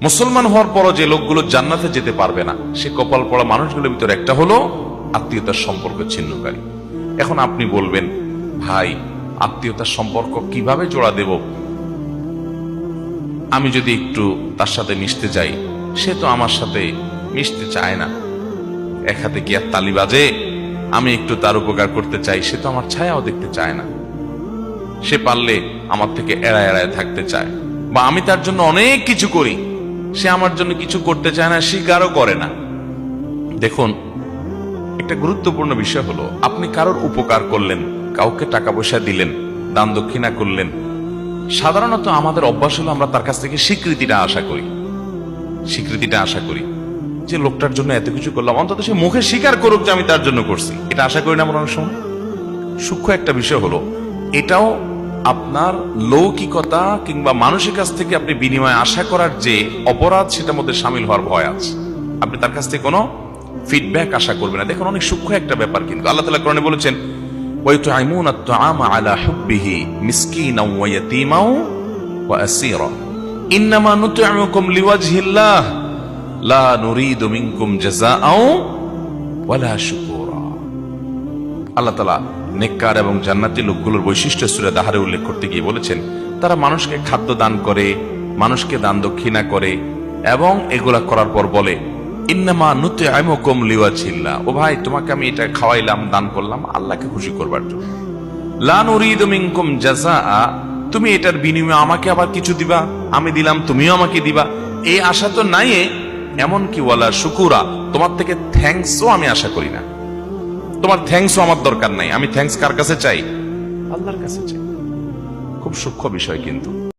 মুসলমান হওয়ার পরও যে লোকগুলো জান্নাতে যেতে পারবে না, সে কপাল পড়া মানুষগুলোর ভিতরে একটা হলো আত্মীয়তার সম্পর্ক ছিন্নকারী। এখন আপনি বলবেন, ভাই আত্মীয়তার সম্পর্ক কিভাবে জোড়া দেব? আমি যদি একটু তার সাথে মিশতে যাই, সে তো আমার সাথে মিশতে চায় না। এক হাতে কি আর তালি বাজে? আমি একটু তার উপকার করতে চাই, সে তো আমার ছায়াও দেখতে চায় না। সে পারলে আমার থেকে এড়ায় এড়ায় থাকতে চায়, বা আমি তার জন্য অনেক কিছু করি, সে আমার জন্য কিছু করতে চায় না, স্বীকারও করে না। দেখুন, একটা গুরুত্বপূর্ণ বিষয় হলো, আপনি কারোর উপকার করলেন, কাউকে টাকা পয়সা দিলেন, দান দক্ষিণা করলেন, সাধারণত আমাদের অভ্যাস হলো আমরা তার কাছ থেকে স্বীকৃতিটা আশা করি যে লোকটার জন্য এত কিছু করলাম, অন্তত সে মুখে স্বীকার করুক যে আমি তার জন্য করছি। এটা আশা করি না আমরা অনেক সময়। সূক্ষ্ম একটা বিষয় হলো, এটাও আপনার লৌকিকতা কিংবা মানুষের কাছ থেকে আপনি বিনিময় আশা করার যে অপরাধ, সেটার মধ্যে সামিল হওয়ার ভয় আছে। আপনি তার কাছ থেকে কোনো ফিডব্যাক আশা করবেন না। দেখুন, অনেক সূক্ষ্ম একটা ব্যাপার, কিন্তু আল্লাহ তাআলা কোরআনে বলেছেন, ওয়ায়ুতআইমুনা আত-তাআমা আলা হুব্বিহি মিসকিনাও ওয়া ইয়াতীমাও ওয়া আসীরা ইন্নামা নুত'iমুকুম লিওয়াজহিল্লাহ লা নুরিদু মিনকুম জাযাআও ওয়ালা শুকুরা। আল্লাহ তাআলা নেককার এবং জান্নাতি লোকগুলোর বৈশিষ্ট্য সূরা দাহরে উল্লেখ করতে গিয়ে বলেছেন, তারা মানুষকে খাদ্য দান করে, মানুষকে দান দক্ষিণা করে, এবং এগুলা করার পর বলে, ইন্নামা নুত'iমুকুম লিওয়াজহিল্লাহ, ও ভাই তোমাকে আমি এটা খাওয়াইলাম, দান করলাম আল্লাহকে খুশি করবার জন্য। লা নুরিদু মিনকুম জাযাআ, তুমি এটার বিনিময়ে আমাকে আবার কিছু দিবা, আমি দিলাম তুমিও আমাকে দিবা, এই আশা তো নাই। এমনকি ওয়ালা শুকুরা, তোমার থেকে থ্যাঙ্কসও আমি আশা করি না। তোমার থ্যাঙ্কসও আমার দরকার নাই। আমি থ্যাঙ্কস কার কাছে চাই? আল্লাহর কাছে চাই। খুব সূক্ষ্ম বিষয় কিন্তু।